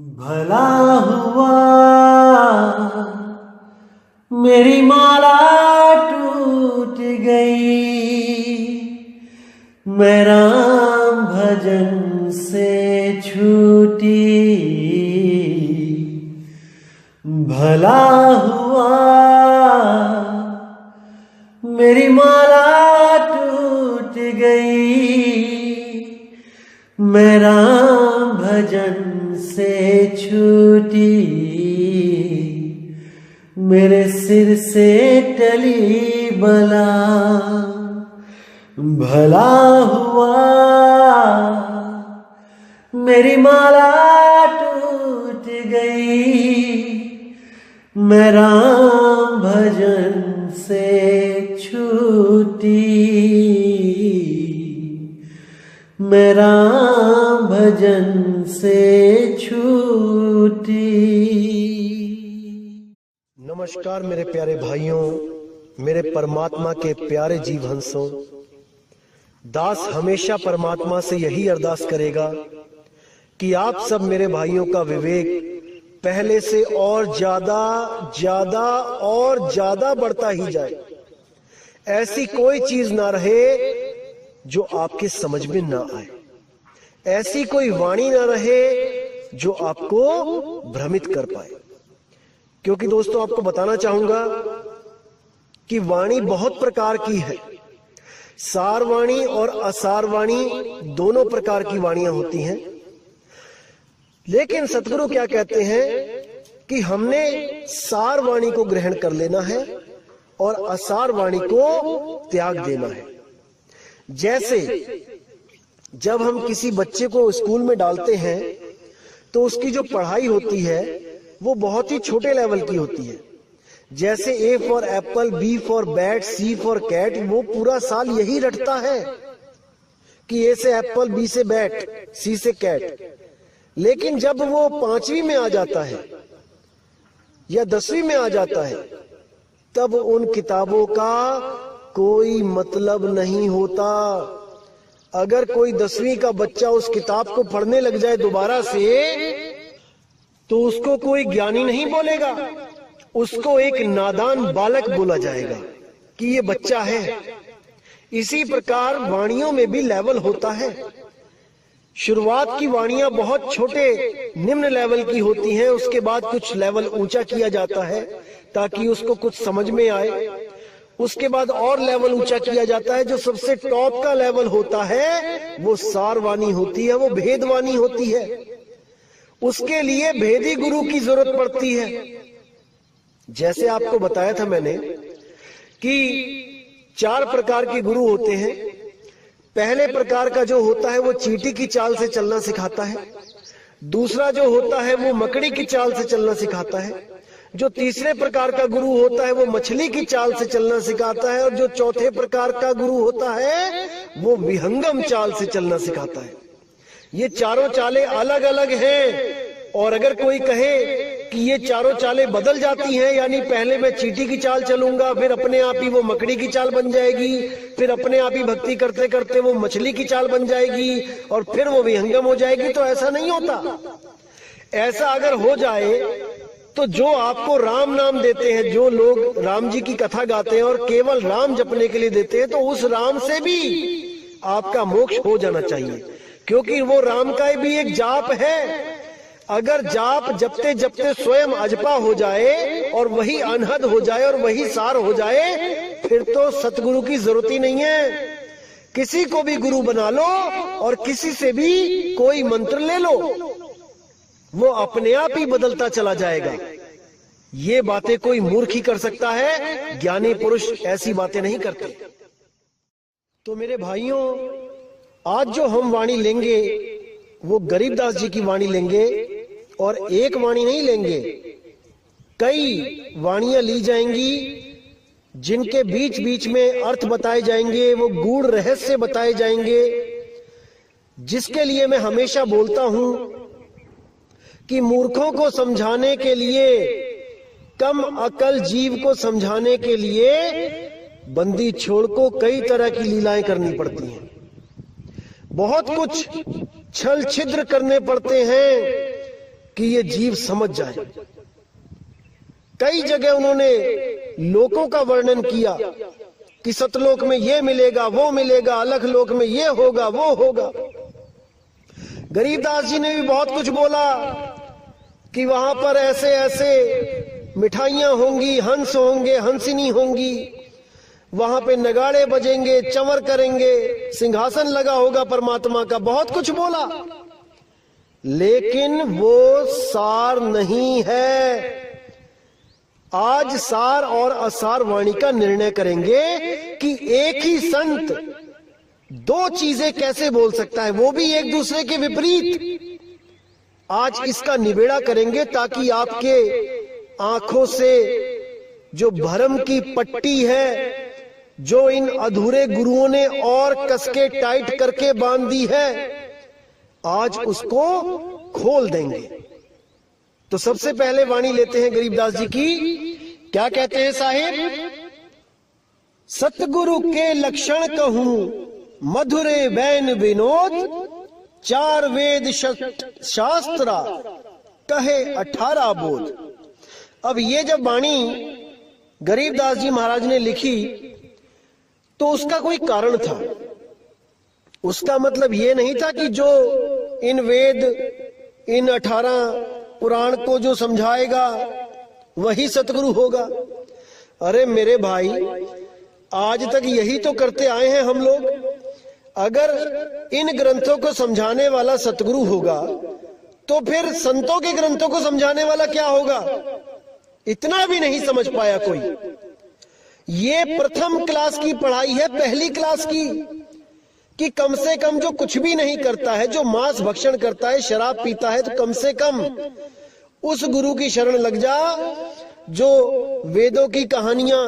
भला हुआ मेरी माला टूट गई, मैं राम भजन से छूटी। भला हुआ मेरी माला टूट गई, मैं राम भजन से छूटी। मेरे सिर से टली बला, भला हुआ मेरी माला टूट गई, मैं राम भजन से छूटी। मैं राम भजन से छूटी। नमस्कार मेरे प्यारे भाइयों, मेरे परमात्मा के प्यारे जीव हंसों। दास हमेशा परमात्मा से यही अरदास करेगा कि आप सब मेरे भाइयों का विवेक पहले से और ज्यादा ज्यादा और ज्यादा बढ़ता ही जाए। ऐसी कोई चीज ना रहे जो आपके समझ में ना आए, ऐसी कोई वाणी ना रहे जो आपको भ्रमित कर पाए। क्योंकि दोस्तों आपको बताना चाहूंगा कि वाणी बहुत प्रकार की है। सार वाणी और असार वाणी दोनों प्रकार की वाणियां होती हैं। लेकिन सतगुरु क्या कहते हैं कि हमने सार वाणी को ग्रहण कर लेना है और असार वाणी को त्याग देना है। जैसे जब हम किसी बच्चे को स्कूल में डालते हैं तो उसकी जो पढ़ाई होती है वो बहुत ही छोटे लेवल की होती है। जैसे A for apple, B for bat, C for cat, वो पूरा साल यही रटता है कि ए से एप्पल, बी से बैट, सी से कैट। लेकिन जब वो 5वीं में आ जाता है या 10वीं में आ जाता है तब उन किताबों का कोई मतलब नहीं होता। अगर कोई 10वीं का बच्चा उस किताब को पढ़ने लग जाए दोबारा से तो उसको कोई ज्ञानी नहीं बोलेगा, उसको एक नादान बालक बोला जाएगा कि ये बच्चा है। इसी प्रकार वाणियों में भी लेवल होता है। शुरुआत की वाणियां बहुत छोटे निम्न लेवल की होती हैं, उसके बाद कुछ लेवल ऊंचा किया जाता है ताकि उसको कुछ समझ में आए। उसके बाद और लेवल ऊंचा किया जाता है। जो सबसे टॉप का लेवल होता है वो सार वाणी होती है, वो भेदवाणी होती है। उसके लिए भेदी गुरु की जरूरत पड़ती है। जैसे आपको बताया था मैंने कि 4 प्रकार के गुरु होते हैं। पहले प्रकार का जो होता है वो चींटी की चाल से चलना सिखाता है। दूसरा जो होता है वो मकड़ी की चाल से चलना सिखाता है। जो तीसरे प्रकार का गुरु होता है वो मछली की चाल से चलना सिखाता है। और जो चौथे प्रकार का गुरु होता है वो विहंगम चाल से चलना सिखाता है। ये चारों चालें अलग अलग हैं। और अगर कोई कहे कि ये चारों चालें बदल जाती हैं, यानी पहले मैं चींटी की चाल चलूंगा, फिर अपने आप ही वो मकड़ी की चाल बन जाएगी, फिर अपने आप ही भक्ति करते करते वो मछली की चाल बन जाएगी और फिर वो विहंगम हो जाएगी, तो ऐसा नहीं होता। ऐसा अगर हो जाए तो जो आपको राम नाम देते हैं, जो लोग राम जी की कथा गाते हैं और केवल राम जपने के लिए देते हैं, तो उस राम से भी आपका मोक्ष हो जाना चाहिए। क्योंकि वो राम का भी एक जाप है। अगर जाप जपते जपते स्वयं अजपा हो जाए और वही अनहद हो जाए और वही सार हो जाए, फिर तो सतगुरु की जरूरत ही नहीं है। किसी को भी गुरु बना लो और किसी से भी कोई मंत्र ले लो, वो अपने आप ही बदलता चला जाएगा। ये बातें कोई मूर्ख ही कर सकता है, ज्ञानी पुरुष ऐसी बातें नहीं करते। तो मेरे भाइयों, आज जो हम वाणी लेंगे वो गरीबदास जी की वाणी लेंगे और एक वाणी नहीं लेंगे, कई वाणियां ली जाएंगी जिनके बीच बीच में अर्थ बताए जाएंगे, वो गूढ़ रहस्य बताए जाएंगे। जिसके लिए मैं हमेशा बोलता हूं कि मूर्खों को समझाने के लिए, कम अकल जीव को समझाने के लिए बंदी छोड़ को कई तरह की लीलाएं करनी पड़ती हैं। बहुत कुछ छल छिद्र करने पड़ते हैं, कि ये जीव समझ जाए। कई जगह उन्होंने लोकों का वर्णन किया कि सतलोक में ये मिलेगा, वो मिलेगा, अलख लोक में ये होगा, वो होगा। गरीबदास जी ने भी बहुत कुछ बोला कि वहां पर ऐसे ऐसे मिठाइयां होंगी, हंस होंगे, हंसिनी होंगी, वहां पे नगाड़े बजेंगे, चंवर करेंगे, सिंहासन लगा होगा परमात्मा का। बहुत कुछ बोला, लेकिन वो सार नहीं है। आज सार और असार वाणी का निर्णय करेंगे कि एक ही संत दो चीजें कैसे बोल सकता है, वो भी एक दूसरे के विपरीत। आज इसका निबेड़ा करेंगे ताकि आपके आंखों से जो भ्रम की पट्टी है, जो इन अधूरे गुरुओं ने और कसके टाइट करके बांध दी है, आज उसको खोल देंगे। तो सबसे पहले वाणी लेते हैं गरीबदास जी की। क्या कहते हैं साहिब? सतगुरु के लक्षण कहूं मधुरे बैन विनोद, चार वेद शास्त्रा कहे 18 बोध। अब ये जब वाणी गरीबदास जी महाराज ने लिखी तो उसका कोई कारण था। उसका मतलब ये नहीं था कि जो इन वेद, इन 18 पुराण को जो समझाएगा वही सतगुरु होगा। अरे मेरे भाई, आज तक यही तो करते आए हैं हम लोग। अगर इन ग्रंथों को समझाने वाला सतगुरु होगा तो फिर संतों के ग्रंथों को समझाने वाला क्या होगा? इतना भी नहीं समझ पाया कोई। ये प्रथम क्लास की पढ़ाई है, पहली क्लास की, कि कम से कम जो कुछ भी नहीं करता है, जो मांस भक्षण करता है, शराब पीता है, तो कम से कम उस गुरु की शरण लग जा जो वेदों की कहानियां,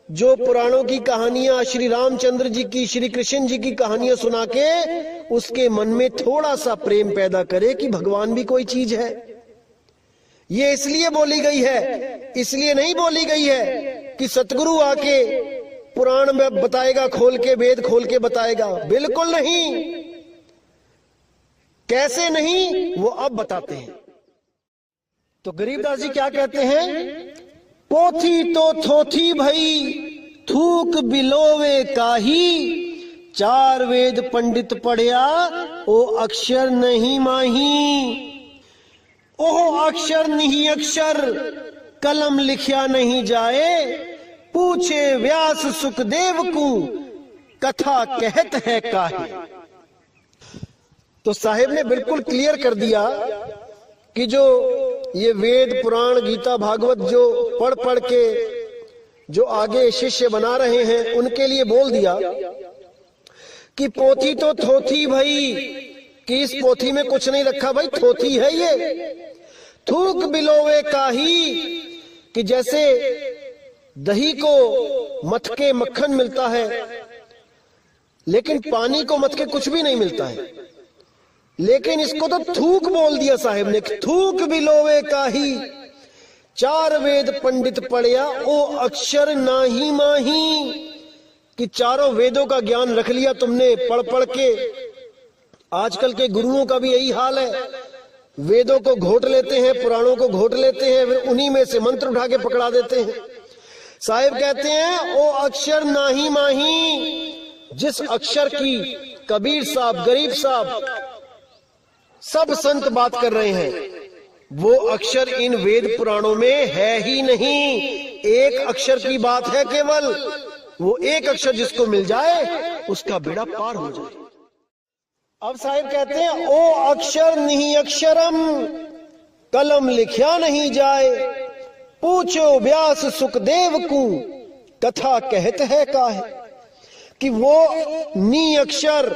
जो पुराणों की कहानियां, श्री रामचंद्र जी की, श्री कृष्ण जी की कहानियां सुना के उसके मन में थोड़ा सा प्रेम पैदा करे कि भगवान भी कोई चीज है। ये इसलिए बोली गई है, इसलिए नहीं बोली गई है कि सतगुरु आके पुराण में बताएगा, खोल के, वेद खोल के बताएगा। बिल्कुल नहीं। कैसे नहीं, वो अब बताते हैं। तो गरीबदास जी क्या कहते हैं? पोथी तो थोथी भई थूक बिलोवे काही, चार वेद पंडित पढ़िया ओ अक्षर नहीं माही। ओह अक्षर नहीं अक्षर कलम लिखिया नहीं जाए, पूछे व्यास सुखदेव को कथा कहत है काहे। तो साहिब ने बिल्कुल क्लियर कर दिया कि जो ये वेद, पुराण, गीता, भागवत जो पढ़ पढ़ के जो आगे शिष्य बना रहे हैं उनके लिए बोल दिया कि पोथी तो थोथी भाई, कि इस पोथी में कुछ नहीं रखा भाई, थोथी है ये। थूक बिलोवे काही, कि जैसे दही को मथ के मक्खन मिलता है, लेकिन पानी को मथ के कुछ भी नहीं मिलता है। लेकिन इसको तो थूक बोल दिया साहिब ने। थूक बिलोवे काही, चार वेद पंडित पढ़िया ओ अक्षर नाही माही, कि चारों वेदों का ज्ञान रख लिया तुमने पढ़ पढ़ के। आजकल के गुरुओं का भी यही हाल है, वेदों को घोट लेते हैं, पुराणों को घोट लेते हैं, फिर उन्हीं में से मंत्र उठा के पकड़ा देते हैं। साहिब कहते हैं ओ अक्षर नाही माही, जिस अक्षर की कबीर साहब, गरीब साहब, सब संत बात कर रहे हैं, वो अक्षर इन वेद पुराणों में है ही नहीं। एक अक्षर की बात है केवल, वो एक अक्षर जिसको मिल जाए उसका बेड़ा पार हो जाए। अब साहिब कहते हैं ओ अक्षर नहीं अक्षरम कलम लिखिया नहीं जाए, पूछो व्यास सुखदेव को कथा कहत है काहे। कि वो नी अक्षर,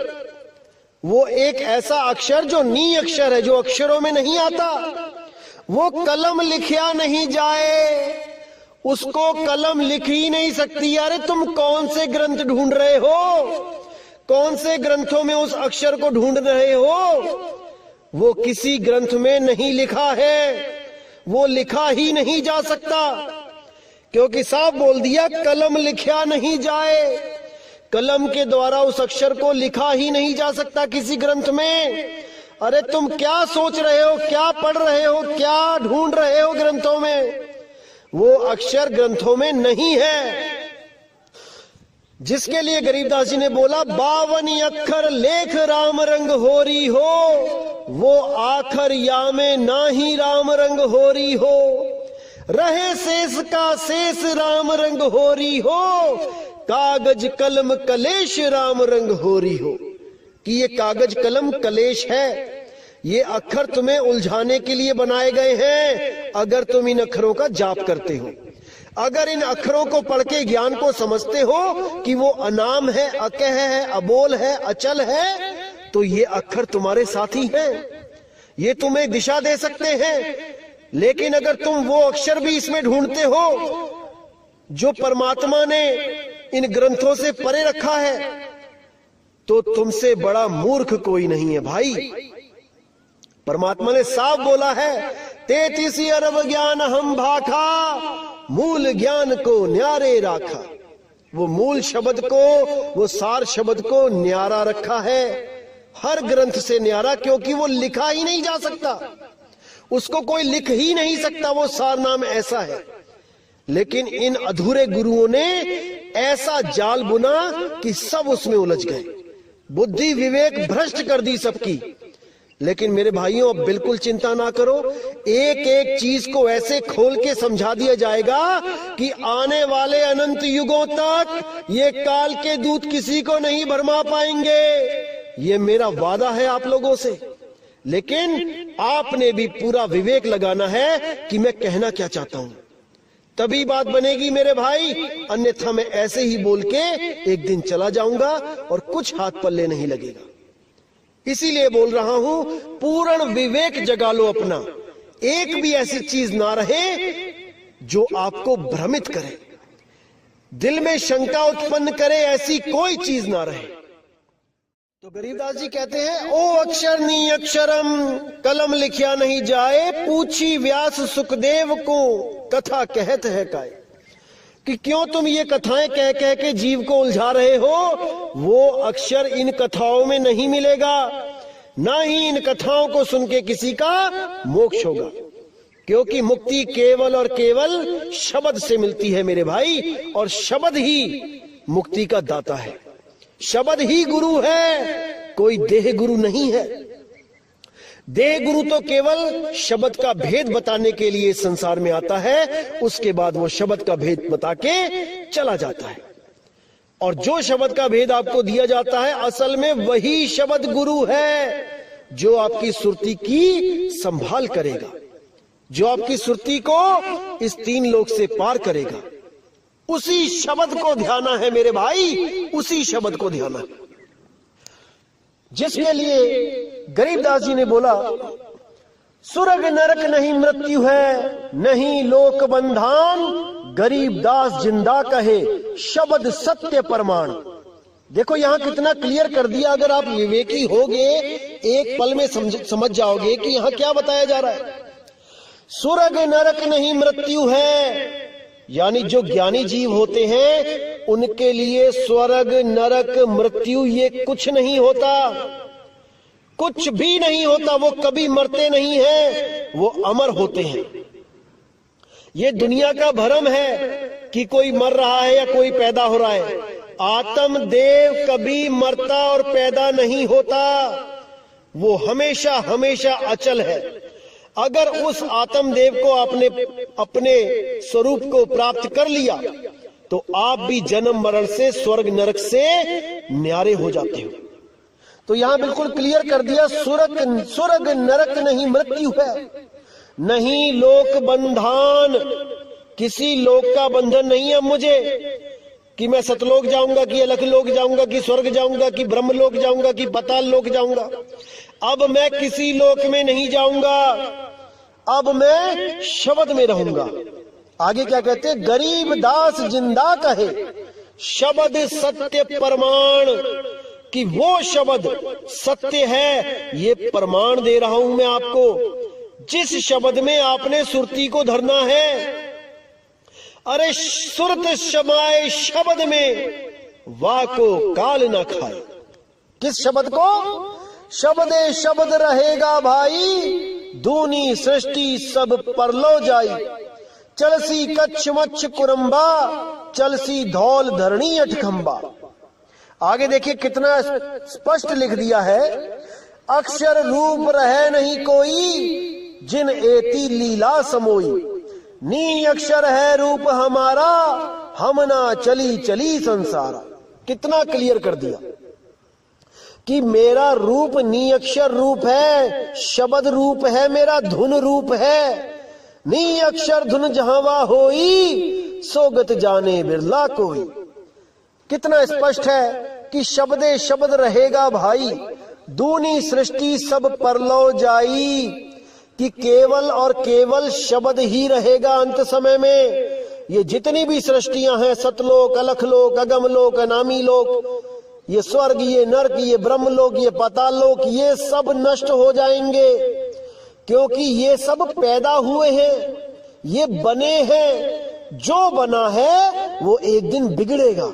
वो एक ऐसा अक्षर जो नी अक्षर है, जो अक्षरों में नहीं आता, वो कलम लिखिया नहीं जाए, उसको कलम लिख ही नहीं सकती। अरे तुम कौन से ग्रंथ ढूंढ रहे हो, कौन से ग्रंथों में उस अक्षर को ढूंढ रहे हो? वो किसी ग्रंथ में नहीं लिखा है, वो लिखा ही नहीं जा सकता, क्योंकि साफ बोल दिया कलम लिखा नहीं जाए। कलम के द्वारा उस अक्षर को लिखा ही नहीं जा सकता किसी ग्रंथ में। अरे तुम क्या सोच रहे हो, क्या पढ़ रहे हो, क्या ढूंढ रहे हो ग्रंथों में? वो अक्षर ग्रंथों में नहीं है, जिसके लिए गरीबदास जी ने बोला 52 अक्षर लेख राम रंग होरी हो, वो आखर या में ना ही राम रंग होरी हो, रहे शेष का शेष राम रंग होरी हो, कागज कलम कलेश राम रंग होरी हो। कि ये कागज कलम कलेश है, ये अक्षर तुम्हें उलझाने के लिए बनाए गए हैं। अगर तुम इन अक्षरों का जाप करते हो, अगर इन अक्षरों को पढ़ के ज्ञान को समझते हो कि वो अनाम है, अकह है, अबोल है, अचल है, तो ये अक्षर तुम्हारे साथी हैं, ये तुम्हें दिशा दे सकते हैं। लेकिन अगर तुम वो अक्षर भी इसमें ढूंढते हो जो परमात्मा ने इन ग्रंथों से परे रखा है, तो तुमसे बड़ा मूर्ख कोई नहीं है भाई। परमात्मा ने साफ बोला है, 33 अरब ज्ञान हम भाखा, मूल ज्ञान को न्यारे राखा। वो मूल शब्द को, वो सार शब्द को न्यारा रखा है, हर ग्रंथ से न्यारा, क्योंकि वो लिखा ही नहीं जा सकता, उसको कोई लिख ही नहीं सकता, वो सार नाम ऐसा है। लेकिन इन अधूरे गुरुओं ने ऐसा जाल बुना कि सब उसमें उलझ गए, बुद्धि विवेक भ्रष्ट कर दी सबकी। लेकिन मेरे भाइयों, अब बिल्कुल चिंता ना करो, एक एक चीज को ऐसे खोल के समझा दिया जाएगा कि आने वाले अनंत युगों तक ये काल के दूत किसी को नहीं भरमा पाएंगे। ये मेरा वादा है आप लोगों से। लेकिन आपने भी पूरा विवेक लगाना है कि मैं कहना क्या चाहता हूं, तभी बात बनेगी मेरे भाई। अन्यथा मैं ऐसे ही बोल के एक दिन चला जाऊंगा और कुछ हाथ पल्ले नहीं लगेगा। इसीलिए बोल रहा हूं, पूर्ण विवेक जगा लो अपना। एक भी ऐसी चीज ना रहे जो आपको भ्रमित करे, दिल में शंका उत्पन्न करे, ऐसी कोई चीज ना रहे। तो गरीबदास जी कहते हैं, ओ अक्षर नी अक्षरम, कलम लिखिया नहीं जाए, पूछी व्यास सुखदेव को, कथा कहत है काय। कि क्यों तुम ये कथाएं कह कह के जीव को उलझा रहे हो? वो अक्षर इन कथाओं में नहीं मिलेगा, ना ही इन कथाओं को सुन के किसी का मोक्ष होगा, क्योंकि मुक्ति केवल और केवल शब्द से मिलती है मेरे भाई। और शब्द ही मुक्ति का दाता है, शब्द ही गुरु है, कोई देह गुरु नहीं है। देह गुरु तो केवल शब्द का भेद बताने के लिए संसार में आता है, उसके बाद वो शब्द का भेद बता के चला जाता है। और जो शब्द का भेद आपको दिया जाता है, असल में वही शब्द गुरु है, जो आपकी सुरती की संभाल करेगा, जो आपकी सुरती को इस 3 लोक से पार करेगा। उसी शब्द को ध्याना है मेरे भाई, उसी शब्द को ध्याना है, जिसके लिए गरीबदास जी ने बोला, सुरग नरक नहीं मृत्यु है, नहीं लोक बंधान, गरीबदास जिंदा कहे, शब्द सत्य प्रमाण। देखो यहां कितना क्लियर कर दिया। अगर आप विवेकी होगे, एक पल में समझ जाओगे कि यहां क्या बताया जा रहा है। सुरग नरक नहीं मृत्यु है, यानी जो ज्ञानी जीव होते हैं उनके लिए स्वर्ग नरक मृत्यु ये कुछ नहीं होता, कुछ भी नहीं होता। वो कभी मरते नहीं हैं, वो अमर होते हैं। ये दुनिया का भ्रम है कि कोई मर रहा है या कोई पैदा हो रहा है। आत्मदेव कभी मरता और पैदा नहीं होता, वो हमेशा हमेशा अचल है। अगर उस आत्मदेव को आपने अपने स्वरूप को प्राप्त कर लिया तो आप भी जन्म मरण से, स्वर्ग नरक से न्यारे हो जाते हो। तो यहां बिल्कुल क्लियर कर दिया, स्वर्ग नरक नहीं मृत्यु है, नहीं लोक बंधन, किसी लोक का बंधन नहीं है मुझे कि मैं सतलोक जाऊंगा, कि अलख लोक जाऊंगा, कि स्वर्ग जाऊंगा, कि ब्रह्म लोक जाऊंगा, कि पाताल लोक जाऊंगा। अब मैं किसी लोक में नहीं जाऊंगा, अब मैं शब्द में रहूंगा। आगे क्या कहते हैं, गरीब दास जिंदा कहे, शब्द सत्य प्रमाण, कि वो शब्द सत्य है, ये प्रमाण दे रहा हूं मैं आपको। जिस शब्द में आपने सुरती को धरना है, अरे सुरत समाए शब्द में, वाह को काल ना खाए। किस शब्द को? शब्दे शब्द रहेगा भाई, दूनी सृष्टि सब परलो जाई। चलसी कच्छ मच्छ कुरंबा, चलसी धौल धरणी अठखंबा। आगे देखिए कितना स्पष्ट लिख दिया है, अक्षर रूप रहे नहीं कोई, जिन एती लीला समोई। नी अक्षर है रूप हमारा, हम ना चली चली संसारा। कितना क्लियर कर दिया कि मेरा रूप नी अक्षर रूप है, शब्द रूप है, मेरा धुन रूप है। नी अक्षर धुन जहावा होई, सोगत जाने बिरला कोई। कितना स्पष्ट है कि शब्दे शब्द रहेगा भाई, दूनी सृष्टि सब परलो जाई। कि केवल और केवल शब्द ही रहेगा अंत समय में। ये जितनी भी सृष्टियां हैं, सतलोक, अलखलोक, अगमलोक, अनामी लोक, ये स्वर्ग, ये नरक, ये ब्रह्मलोक, ये पाताललोक, ये सब नष्ट हो जाएंगे। क्योंकि ये सब पैदा हुए हैं, ये बने हैं। जो बना है वो एक दिन बिगड़ेगा।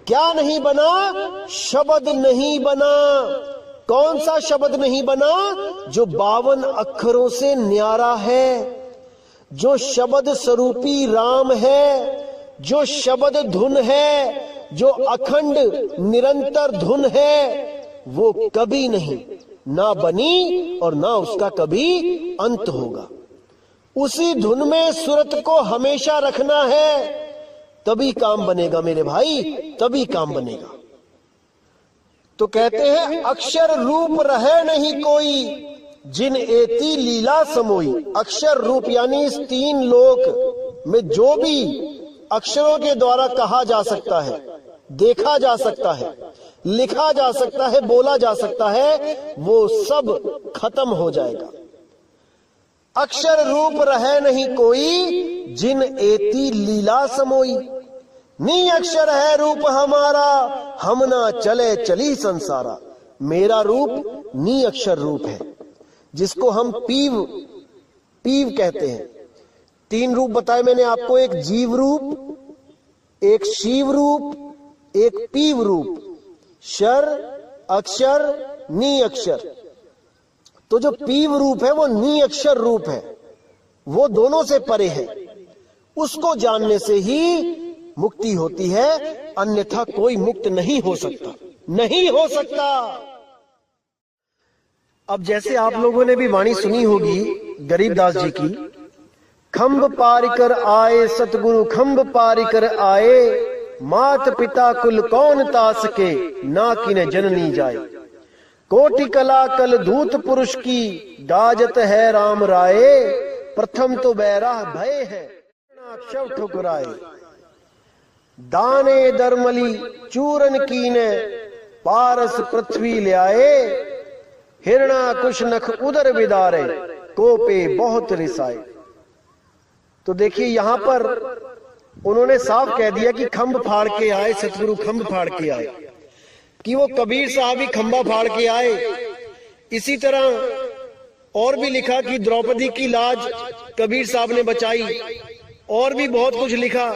क्या नहीं बना? शब्द नहीं बना। कौन सा शब्द नहीं बना? जो 52 अक्षरों से न्यारा है, जो शब्द स्वरूपी राम है, जो शब्द धुन है, जो अखंड निरंतर धुन है, वो कभी नहीं ना बनी और ना उसका कभी अंत होगा। उसी धुन में सुरत को हमेशा रखना है, तभी काम बनेगा मेरे भाई, तभी काम बनेगा। तो कहते हैं अक्षर रूप रहे नहीं कोई, जिन एती लीला समोई। अक्षर रूप यानी इस 3 लोक में जो भी अक्षरों के द्वारा कहा जा सकता है, देखा जा सकता है, लिखा जा सकता है, बोला जा सकता है, वो सब खत्म हो जाएगा। अक्षर रूप रहे नहीं कोई, जिन एती लीला समोई। नी अक्षर है रूप हमारा, हम ना चले चली संसारा। मेरा रूप नी अक्षर रूप है, जिसको हम पीव कहते हैं। 3 रूप बताए मैंने आपको, एक जीव रूप, एक शिव रूप, एक पीव रूप। शर, अक्षर, नी अक्षर। तो जो पीव रूप है वो नी अक्षर रूप है, वो दोनों से परे है। उसको जानने से ही मुक्ति होती है, अन्यथा कोई मुक्त नहीं हो सकता, नहीं हो सकता। अब जैसे आप लोगों ने भी वाणी सुनी होगी गरीबदास जी की, खंभ पार कर आए सतगुरु खंभ पार कर आए, मात पिता कुल कौन तास के, ना किने जननी जाए। कोटि कला कल धूत पुरुष की, गाजत है राम राये। प्रथम तो बैराह भय है, अक्षव ठुकराए। दाने दरमली चूरन कीने, पारस पृथ्वी ले आए। हिरणा कुश नख उदर विदारे, कोपे बहुत रिसाए। तो देखिए यहां पर उन्होंने साफ कह दिया कि खंभ फाड़ के आए सतगुरु, खंभ फाड़ के आए, कि वो कबीर साहब ही खंभा फाड़ के आए। इसी तरह और भी लिखा कि द्रौपदी की लाज कबीर साहब ने बचाई, और भी बहुत कुछ लिखा।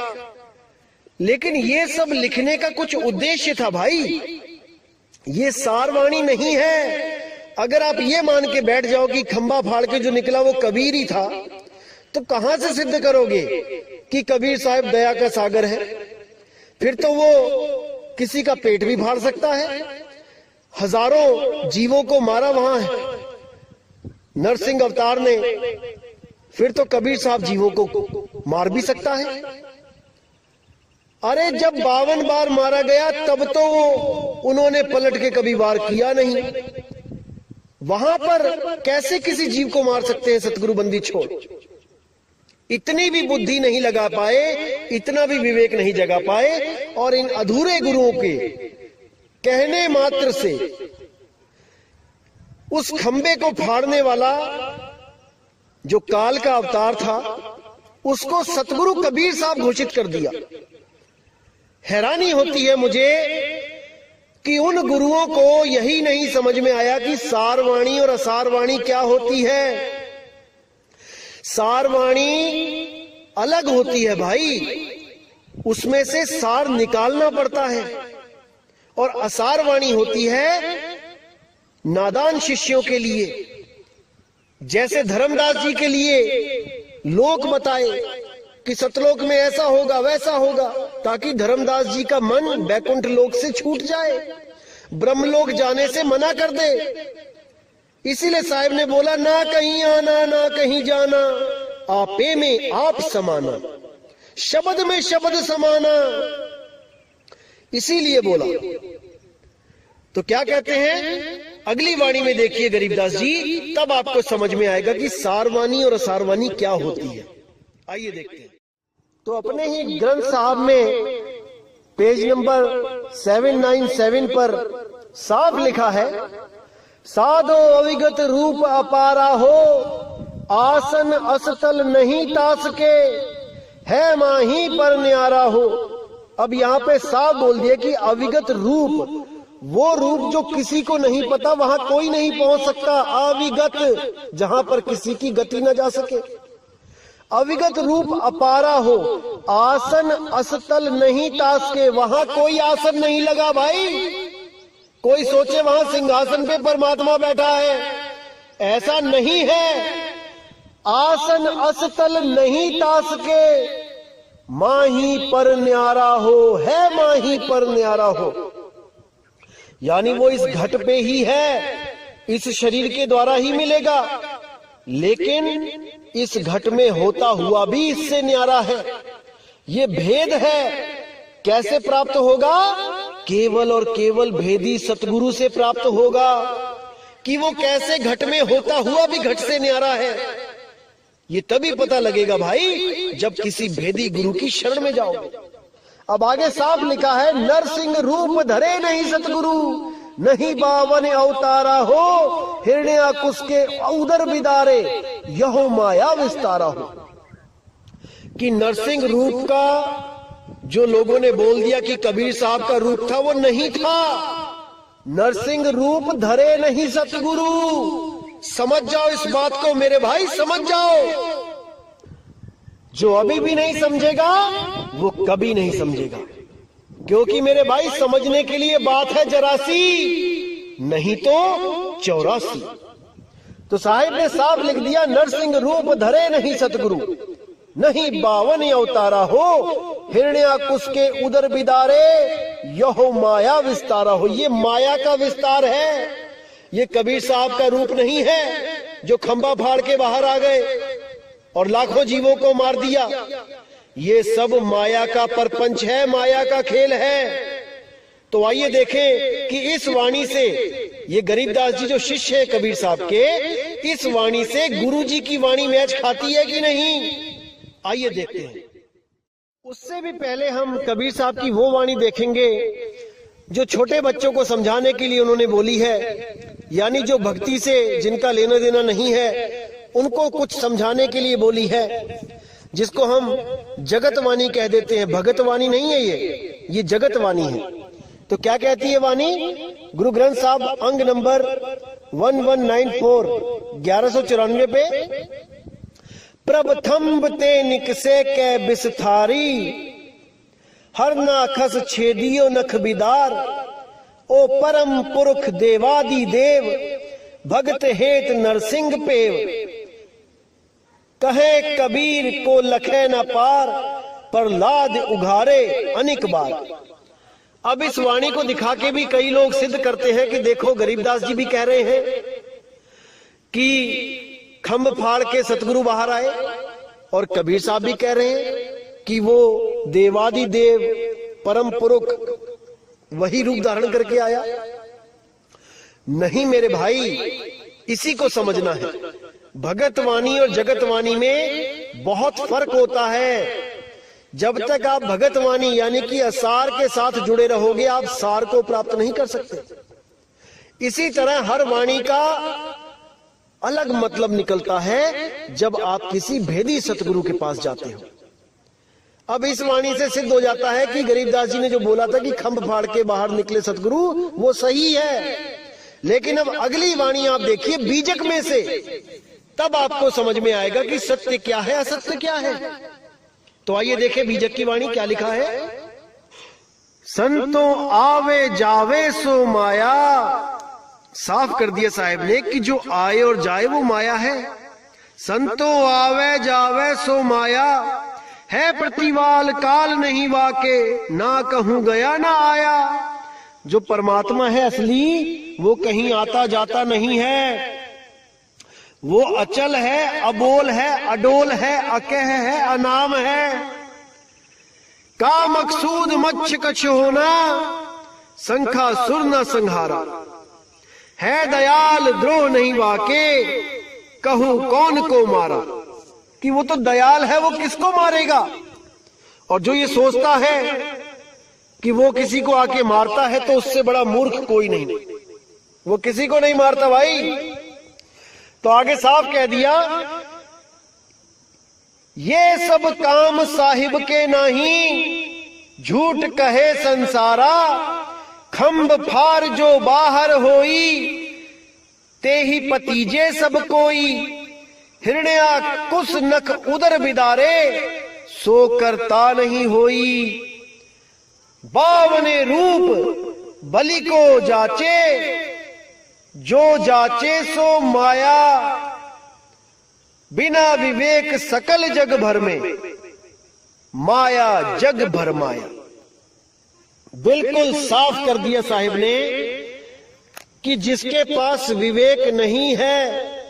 लेकिन ये सब लिखने का कुछ उद्देश्य था भाई, ये सारवाणी नहीं है। अगर आप ये मान के बैठ जाओ कि खंभा फाड़ के जो निकला वो कबीर ही था, तो कहां से सिद्ध करोगे कि कबीर साहब दया का सागर है? फिर तो वो किसी का पेट भी फाड़ सकता है। हजारों जीवों को मारा वहां है नरसिंह अवतार ने, फिर तो कबीर साहब जीवों को मार भी सकता है। अरे जब 52 बार मारा गया तब तो उन्होंने पलट के कभी वार किया नहीं। वहां पर कैसे किसी जीव को मार सकते हैं सतगुरु बंदी छोड़? इतनी भी बुद्धि नहीं लगा पाए, इतना भी विवेक नहीं जगा पाए, और इन अधूरे गुरुओं के कहने मात्र से उस खंबे को फाड़ने वाला जो काल का अवतार था उसको सतगुरु कबीर साहब घोषित कर दिया। हैरानी होती है मुझे कि उन गुरुओं को यही नहीं समझ में आया कि सारवाणी और असारवाणी क्या होती है। सारवाणी अलग होती है भाई, उसमें से सार निकालना पड़ता है, और असारवाणी होती है नादान शिष्यों के लिए, जैसे धर्मदास जी के लिए लोक बताए कि सतलोक में ऐसा होगा वैसा होगा, ताकि धर्मदास जी का मन बैकुंठ लोक से छूट जाए, ब्रह्मलोक जाने से मना कर दे। इसीलिए साहिब ने बोला, ना कहीं आना ना कहीं जाना, आपे में आप समाना, शब्द में शब्द समाना। इसीलिए बोला। तो क्या कहते हैं अगली वाणी में देखिए गरीबदास जी, तब आपको समझ में आएगा कि सारवानी और असारवानी क्या होती है। आइए देखते हैं। तो अपने ही ग्रंथ साहब में पेज नंबर 797 पर साफ लिखा है, साधो अविगत रूप अपारा हो, आसन असतल नहीं तास के, है माही पर न्यारा हो। अब यहाँ पे साफ बोल दिया कि अविगत रूप, वो रूप जो किसी को नहीं पता, वहां कोई नहीं पहुंच सकता। अविगत, जहां पर किसी की गति न जा सके। अविगत रूप अपारा हो, आसन असतल नहीं तास के, वहां कोई आसन नहीं लगा भाई। कोई सोचे वहां सिंहासन पे परमात्मा बैठा है, ऐसा नहीं है। आसन असतल नहीं तास के, माही पर न्यारा हो, है माही पर न्यारा हो। यानी वो इस घट पे ही है, इस शरीर के द्वारा ही मिलेगा, लेकिन इस घट में होता हुआ भी इससे न्यारा है। ये भेद है। कैसे प्राप्त होगा? केवल और केवल भेदी सतगुरु से प्राप्त होगा कि वो कैसे घट में होता हुआ भी घट से न्यारा है। ये तभी पता लगेगा भाई जब किसी भेदी गुरु की शरण में जाओगे। अब आगे साफ लिखा है, नरसिंह रूप धरे नहीं सतगुरु, नहीं बावन अवतारा हो, हिरण्याकुश के उदर बिदारे, यहो माया विस्तारा हो। कि नरसिंह रूप का जो लोगों ने बोल दिया कि कबीर साहब का रूप था, वो नहीं था। नरसिंह रूप धरे नहीं सतगुरु। समझ जाओ इस बात को मेरे भाई, समझ जाओ। जो अभी भी नहीं समझेगा वो कभी नहीं समझेगा, क्योंकि मेरे भाई समझने के लिए बात है जरासी, नहीं तो 84। तो साहिब ने साफ लिख दिया, नरसिंह रूप धरे नहीं सतगुरु, नहीं बावन अवतारा हो, हिरण्याकुश के उदर बिदारे, यहो माया विस्तारा हो। ये माया का विस्तार है, ये कबीर साहब का रूप नहीं है जो खंबा फाड़ के बाहर आ गए और लाखों जीवों को मार दिया। ये सब माया का परपंच है, माया का खेल है। तो आइए देखें कि इस वाणी से, ये गरीबदास जी जो शिष्य है कबीर साहब के, इस वाणी से गुरु जी की वाणी मैच खाती है कि नहीं। आइए देखते हैं। उससे भी पहले हम कबीर साहब की वो वाणी देखेंगे जो छोटे बच्चों को समझाने के लिए उन्होंने बोली है, यानी जो भक्ति से जिनका लेना देना नहीं है उनको कुछ समझाने के लिए बोली है, जिसको हम जगतवाणी कह देते हैं। भगतवाणी नहीं है ये जगतवाणी है। तो क्या कहती है वाणी? गुरु ग्रंथ साहब अंग नंबर 1194 1194 पे, प्रभथम्ब ते निकसे कै बिसथारी, हर नाखस छेदियो नख बिदार, ओ परम पुरख देवादि देव, भगत हेत नरसिंह पेव, कहे कबीर को लखे न पार, प्रहलाद उघारे अनेक बार। अब इस वाणी को दिखा के भी कई लोग सिद्ध करते हैं कि देखो गरीबदास जी भी कह रहे हैं कि खंभ फाड़ के सतगुरु बाहर आए, और कबीर साहब भी कह रहे हैं कि वो देवादि देव परम पुरुष वही रूप धारण करके आया। नहीं मेरे भाई, इसी को समझना है। भगतवाणी और जगतवाणी में बहुत फर्क होता है। जब तक आप भगतवाणी यानी कि असार के साथ जुड़े रहोगे, आप सार को प्राप्त नहीं कर सकते। इसी तरह हर वाणी का अलग मतलब निकलता है जब आप किसी भेदी सतगुरु के पास जाते हो। अब इस वाणी से सिद्ध हो जाता है कि गरीबदास जी ने जो बोला था कि खंभ फाड़ के बाहर निकले सतगुरु, वो सही है। लेकिन अब अगली वाणी आप देखिए बीजक में से, तब आपको समझ में आएगा कि सत्य क्या है, असत्य क्या है। तो आइए देखें बीजक की वाणी क्या लिखा है। संतों आवे जावे सो माया, साफ कर दिया साहिब ने कि जो आए और जाए वो माया है। संतो आवे जावे सो माया, है प्रतिवाल काल नहीं वाके, ना कहूं गया ना आया। जो परमात्मा है असली वो कहीं आता जाता नहीं है, वो अचल है, अबोल है, अडोल है, अकह है, अनाम है। का मकसूद मच्छ कछ होना, संखा सुर न संहारा। है दयाल द्रोह नहीं वाके, कहूं कौन को मारा। कि वो तो दयाल है, वो किसको मारेगा। और जो ये सोचता है कि वो किसी को आके मारता है तो उससे बड़ा मूर्ख कोई नहीं। वो किसी को नहीं मारता भाई। तो आगे साफ कह दिया, ये सब काम साहिब के नहीं, झूठ कहे संसारा। खंब फार जो बाहर होई, ते ही पतीजे सब कोई। हिरण्या कुस नख उदर बिदारे, सो करता नहीं होई। बावने रूप बलि को जाचे, जो जाचे सो माया। बिना विवेक सकल जग भर में, माया जग भर माया। बिल्कुल साफ कर दिया साहिब ने कि जिसके पास विवेक नहीं है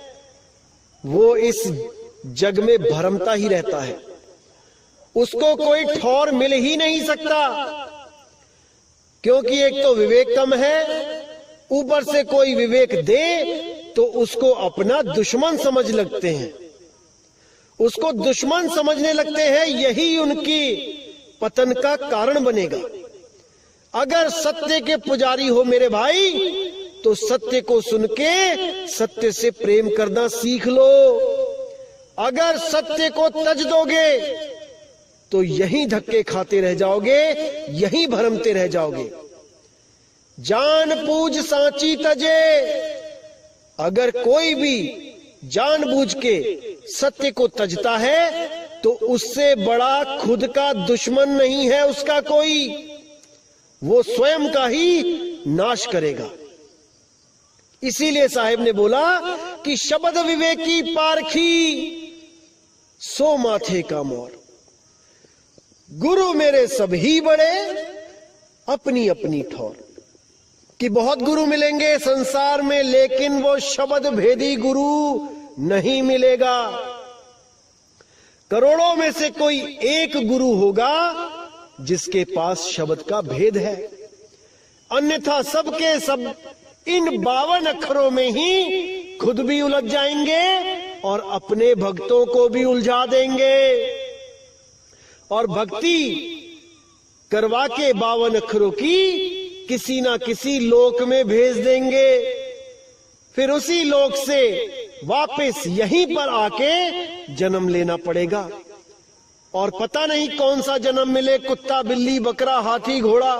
वो इस जग में भरमता ही रहता है। उसको कोई ठौर मिल ही नहीं सकता, क्योंकि एक तो विवेक कम है, ऊपर से कोई विवेक दे तो उसको अपना दुश्मन समझ लगते हैं, उसको दुश्मन समझने लगते हैं। यही उनकी पतन का कारण बनेगा। अगर सत्य के पुजारी हो मेरे भाई, तो सत्य को सुन के सत्य से प्रेम करना सीख लो। अगर सत्य को तज दोगे तो यहीं धक्के खाते रह जाओगे, यहीं भरमते रह जाओगे। जान पूज सांची तजे। अगर कोई भी जानबूझ के सत्य को तजता है तो उससे बड़ा खुद का दुश्मन नहीं है उसका कोई। वो स्वयं का ही नाश करेगा। इसीलिए साहिब ने बोला कि शब्द विवेकी पारखी, सो माथे का मोर। गुरु मेरे सभी बड़े, अपनी अपनी ठौर। कि बहुत गुरु मिलेंगे संसार में, लेकिन वो शब्द भेदी गुरु नहीं मिलेगा। करोड़ों में से कोई एक गुरु होगा जिसके पास शब्द का भेद है, अन्यथा सबके सब इन 52 अक्षरों में ही खुद भी उलझ जाएंगे और अपने भक्तों को भी उलझा देंगे। और भक्ति करवा के 52 अक्षरों की किसी ना किसी लोक में भेज देंगे। फिर उसी लोक से वापस यहीं पर आके जन्म लेना पड़ेगा। और पता नहीं कौन सा जन्म मिले, कुत्ता बिल्ली बकरा हाथी घोड़ा,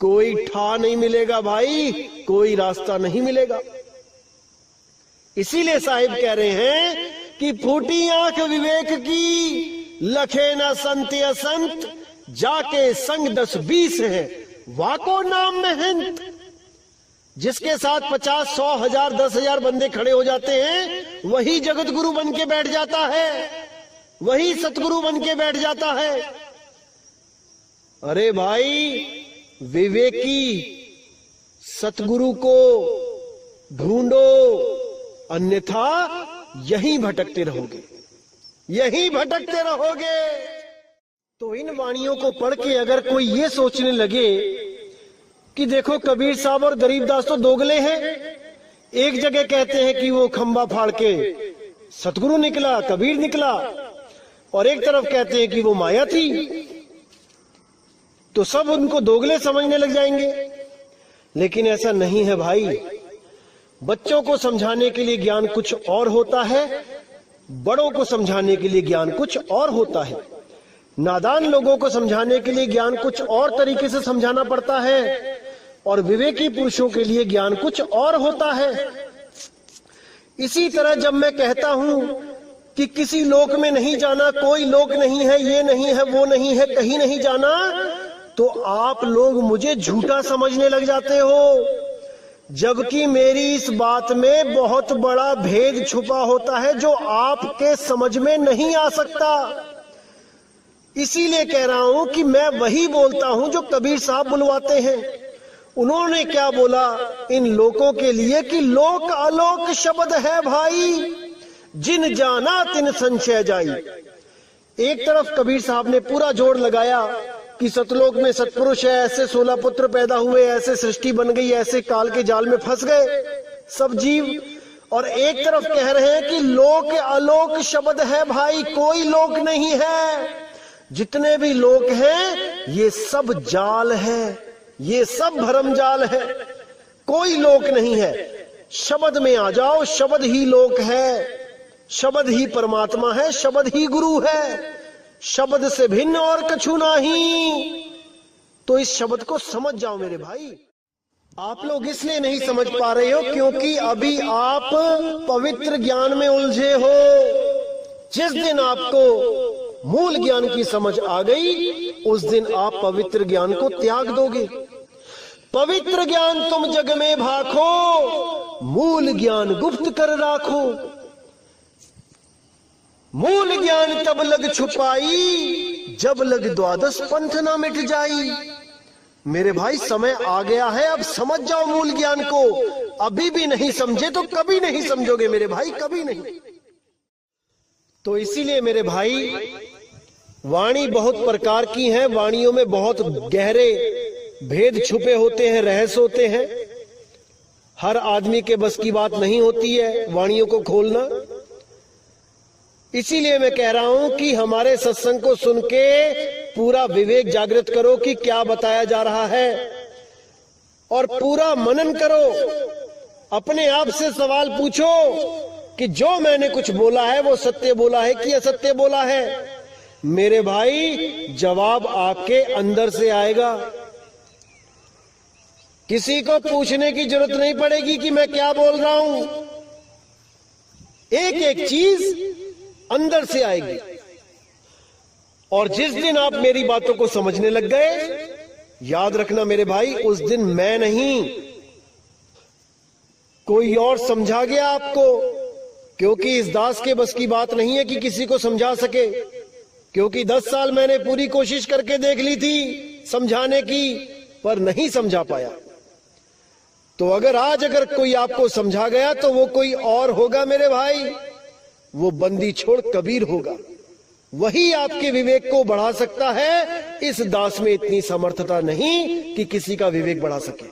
कोई ठा नहीं मिलेगा भाई, कोई रास्ता नहीं मिलेगा। इसीलिए साहिब कह रहे हैं कि फूटी आंख विवेक की, लखे न संत असंत, जाके संग 10-20 है, वाको नाम महंत। जिसके साथ 50, 100, 1000, 10,000 बंदे खड़े हो जाते हैं, वही जगत गुरु बन के बैठ जाता है, वही सतगुरु बन के बैठ जाता है। अरे भाई, विवेकी सतगुरु को ढूंढो, अन्यथा यहीं भटकते रहोगे, यहीं भटकते रहोगे। तो इन वाणियों को पढ़ के अगर कोई ये सोचने लगे कि देखो कबीर साहब और गरीबदास तो दोगले हैं, एक जगह कहते हैं कि वो खंबा फाड़ के सतगुरु निकला, कबीर निकला, और एक तरफ कहते हैं कि वो माया थी, तो सब उनको दोगले समझने लग जाएंगे। लेकिन ऐसा नहीं है भाई। बच्चों को समझाने के लिए ज्ञान कुछ और होता है, बड़ों को समझाने के लिए ज्ञान कुछ और होता है। नादान लोगों को समझाने के लिए ज्ञान कुछ और तरीके से समझाना पड़ता है, और विवेकी पुरुषों के लिए ज्ञान कुछ और होता है। इसी तरह जब मैं कहता हूं कि किसी लोक में नहीं जाना, कोई लोक नहीं है, ये नहीं है, वो नहीं है, कहीं नहीं जाना, तो आप लोग मुझे झूठा समझने लग जाते हो। जबकि मेरी इस बात में बहुत बड़ा भेद छुपा होता है जो आपके समझ में नहीं आ सकता। इसीलिए कह रहा हूं कि मैं वही बोलता हूं जो कबीर साहब बुलवाते हैं। उन्होंने क्या बोला इन लोगों के लिए कि लोक अलोक शब्द है भाई, जिन जाना तिन संशय जाई। एक तरफ कबीर साहब ने पूरा जोर लगाया कि सतलोक में सतपुरुष है, ऐसे 16 पुत्र पैदा हुए, ऐसे सृष्टि बन गई, ऐसे काल के जाल में फंस गए सब जीव। और एक तरफ कह रहे हैं कि लोक अलोक शब्द है भाई, कोई लोक नहीं है, जितने भी लोक हैं ये सब जाल है, ये सब भरम जाल है, कोई लोक नहीं है। शब्द में आ जाओ, शब्द ही लोक है, शब्द ही परमात्मा है, शब्द ही गुरु है, शब्द से भिन्न और कछु नहीं। तो इस शब्द को समझ जाओ मेरे भाई। आप लोग इसलिए नहीं समझ पा रहे हो क्योंकि अभी आप पवित्र ज्ञान में उलझे हो। जिस दिन आपको मूल ज्ञान की समझ आ गई उस दिन आप पवित्र ज्ञान को त्याग दोगे। पवित्र ज्ञान तुम जग में भाखो, मूल ज्ञान गुप्त कर राखो। मूल ज्ञान तब लग छुपाई, जब लग द्वादश पंथ ना मिट जाई। मेरे भाई समय आ गया है, अब समझ जाओ मूल ज्ञान को। अभी भी नहीं समझे तो कभी नहीं समझोगे मेरे भाई, कभी नहीं। तो इसीलिए मेरे भाई वाणी बहुत प्रकार की है, वाणियों में बहुत गहरे भेद छुपे होते हैं, रहस्य होते हैं। हर आदमी के बस की बात नहीं होती है वाणियों को खोलना। इसीलिए मैं कह रहा हूं कि हमारे सत्संग को सुन के पूरा विवेक जागृत करो कि क्या बताया जा रहा है, और पूरा मनन करो। अपने आप से सवाल पूछो कि जो मैंने कुछ बोला है वो सत्य बोला है कि असत्य बोला है। मेरे भाई जवाब आपके अंदर से आएगा, किसी को पूछने की जरूरत नहीं पड़ेगी कि मैं क्या बोल रहा हूं। एक एक चीज अंदर से आएगी। और जिस दिन आप मेरी बातों को समझने लग गए, याद रखना मेरे भाई, उस दिन मैं नहीं कोई और समझा गया आपको। क्योंकि इस दास के बस की बात नहीं है कि किसी को समझा सके, क्योंकि 10 साल मैंने पूरी कोशिश करके देख ली थी समझाने की, पर नहीं समझा पाया। तो अगर कोई आपको समझा गया तो वो कोई और होगा मेरे भाई, वो बंदी छोड़ कबीर होगा। वही आपके विवेक को बढ़ा सकता है। इस दास में इतनी समर्थता नहीं कि किसी का विवेक बढ़ा सके।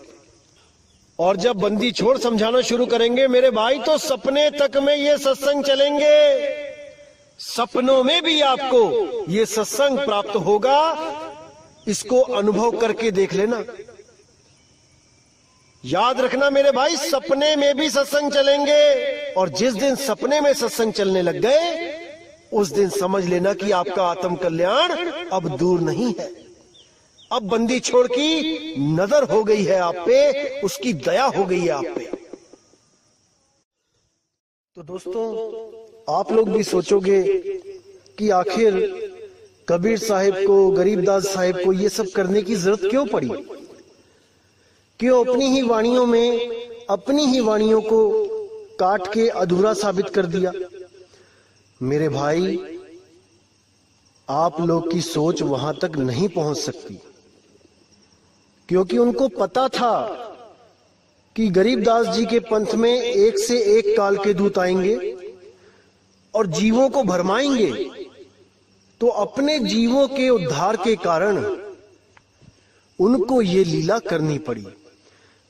और जब बंदी छोड़ समझाना शुरू करेंगे मेरे भाई तो सपने तक में ये सत्संग चलेंगे, सपनों में भी आपको ये सत्संग प्राप्त होगा। इसको अनुभव करके देख लेना। याद रखना मेरे भाई, सपने में भी सत्संग चलेंगे। और जिस दिन सपने में सत्संग चलने लग गए उस दिन समझ लेना कि आपका आत्म कल्याण अब दूर नहीं है। अब बंदी छोड़ की नजर हो गई है आप पे, उसकी दया हो गई है आप पे। तो दोस्तों, आप लोग भी सोचोगे कि आखिर कबीर साहिब को, गरीबदास साहिब को ये सब करने की जरूरत क्यों पड़ी? क्यों अपनी ही वाणियों में अपनी ही वाणियों को काट के अधूरा साबित कर दिया? मेरे भाई, आप लोग की सोच वहां तक नहीं पहुंच सकती, क्योंकि उनको पता था कि गरीबदास जी के पंथ में एक से एक काल के दूत आएंगे और जीवों को भरमाएंगे। तो अपने जीवों के उद्धार के कारण उनको ये लीला करनी पड़ी।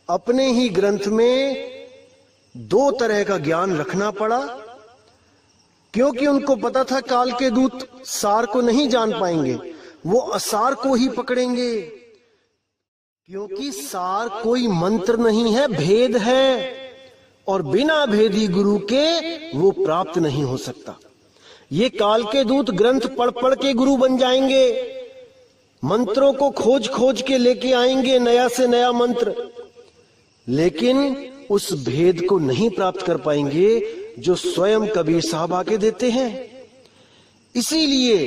अपने ही ग्रंथ में 2 तरह का ज्ञान रखना पड़ा, क्योंकि उनको पता था काल के दूत सार को नहीं जान पाएंगे, वो असार को ही पकड़ेंगे। क्योंकि सार कोई मंत्र नहीं है, भेद है, और बिना भेदी गुरु के वो प्राप्त नहीं हो सकता। ये काल के दूत ग्रंथ पढ़ पढ़ के गुरु बन जाएंगे, मंत्रों को खोज खोज के लेके आएंगे, नया से नया मंत्र, लेकिन उस भेद को नहीं प्राप्त कर पाएंगे जो स्वयं कबीर साहब आके देते हैं। इसीलिए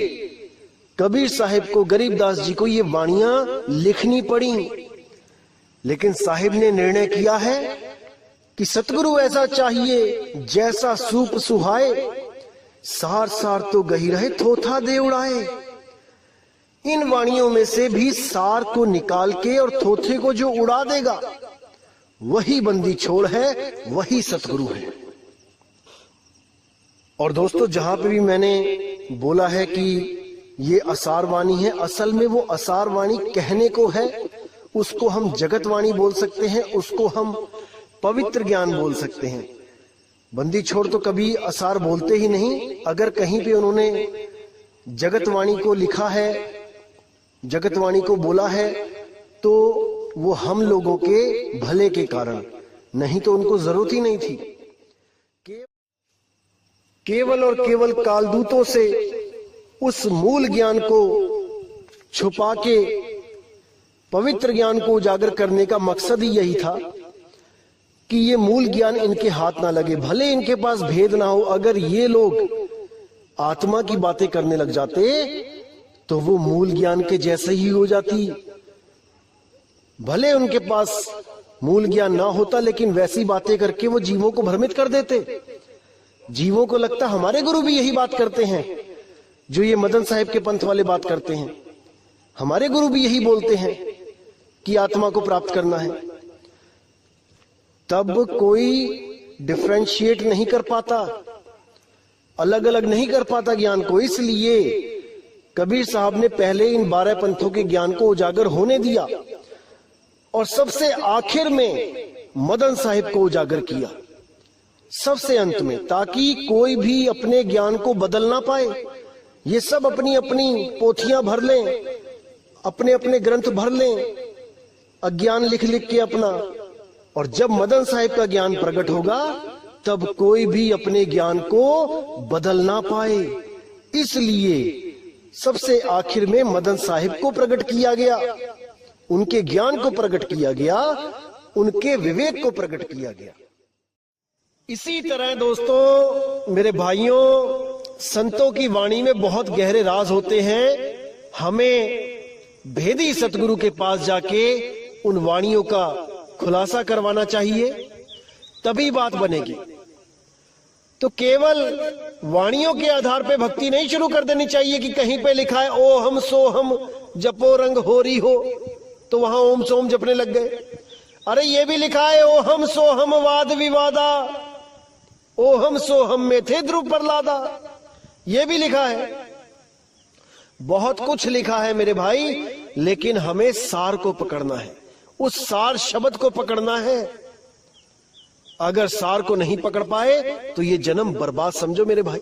कबीर साहिब को, गरीबदास जी को ये वाणियां लिखनी पड़ी। लेकिन साहिब ने निर्णय किया है कि सतगुरु ऐसा चाहिए जैसा सूप सुहाए, सार सार तो गही रहे थोथा दे उड़ाए। इन वाणियों में से भी सार को निकाल के और थोथे को जो उड़ा देगा वही बंदी छोड़ है, वही सतगुरु है। और दोस्तों, जहां पे भी मैंने बोला है कि ये असार वाणी है, असल में वो असार वाणी कहने को है, उसको हम जगत वाणी बोल सकते हैं, उसको हम पवित्र ज्ञान बोल सकते हैं। बंदी छोड़ तो कभी असार बोलते ही नहीं। अगर कहीं पे उन्होंने जगत वाणी को लिखा है, जगत वाणी को बोला है, तो वो हम लोगों के भले के कारण, नहीं तो उनको जरूरत ही नहीं थी। केवल और केवल कालदूतों से उस मूल ज्ञान को छुपा के पवित्र ज्ञान को उजागर करने का मकसद ही यही था कि ये मूल ज्ञान इनके हाथ ना लगे। भले इनके पास भेद ना हो, अगर ये लोग आत्मा की बातें करने लग जाते तो वो मूल ज्ञान के जैसे ही हो जाती। भले उनके पास मूल ज्ञान ना होता, लेकिन वैसी बातें करके वो जीवों को भ्रमित कर देते। जीवों को लगता हमारे गुरु भी यही बात करते हैं जो ये मदन साहिब के पंथ वाले बात करते हैं, हमारे गुरु भी यही बोलते हैं कि आत्मा को प्राप्त करना है। तब कोई डिफरेंशिएट नहीं कर पाता, अलग अलग नहीं कर पाता ज्ञान को। इसलिए कबीर साहब ने पहले इन 12 पंथों के ज्ञान को उजागर होने दिया और सबसे आखिर में मदन साहिब को उजागर किया, सबसे अंत में, ताकि कोई भी अपने ज्ञान को बदल ना पाए। ये सब अपनी अपनी पोथियां भर लें, अपने अपने ग्रंथ भर लें, अज्ञान लिख लिख के अपना, और जब मदन साहिब का ज्ञान प्रकट होगा तब कोई भी अपने ज्ञान को बदल ना पाए। इसलिए सबसे आखिर में मदन साहिब को प्रकट किया गया, उनके ज्ञान को प्रकट किया गया, उनके विवेक को प्रकट किया गया। इसी तरह दोस्तों, मेरे भाइयों, संतों की वाणी में बहुत गहरे राज होते हैं। हमें भेदी सतगुरु के पास जाके उन वाणियों का खुलासा करवाना चाहिए, तभी बात बनेगी। तो केवल वाणियों के आधार पे भक्ति नहीं शुरू कर देनी चाहिए कि कहीं पे लिखा है ओ हम सो हम जपो रंग होरी हो, तो वहां ओम सोम जपने लग गए। अरे ये भी लिखा है ओ हम सो हम वाद विवादा, ओ हम सो हम में थे ध्रुव प्रहलादा, ये भी लिखा है। बहुत कुछ लिखा है मेरे भाई, लेकिन हमें सार को पकड़ना है, उस सार शब्द को पकड़ना है। अगर सार को नहीं पकड़ पाए तो ये जन्म बर्बाद समझो मेरे भाई।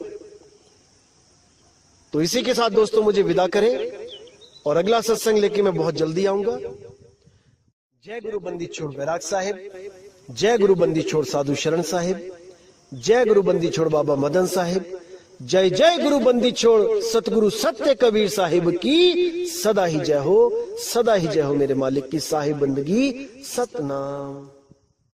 तो इसी के साथ दोस्तों मुझे विदा करें, और अगला सत्संग लेके मैं बहुत जल्दी आऊंगा। जय गुरु बंदी छोड़ बैराग साहिब, जय गुरु बंदी छोड़ साधु शरण साहिब, जय गुरु बंदी छोड़ बाबा मदन साहिब, जय जय गुरु बंदी छोड़ सतगुरु सत्य कबीर साहिब की सदा ही जय हो, सदा ही जय हो मेरे मालिक की साहिब बंदगी सतनाम।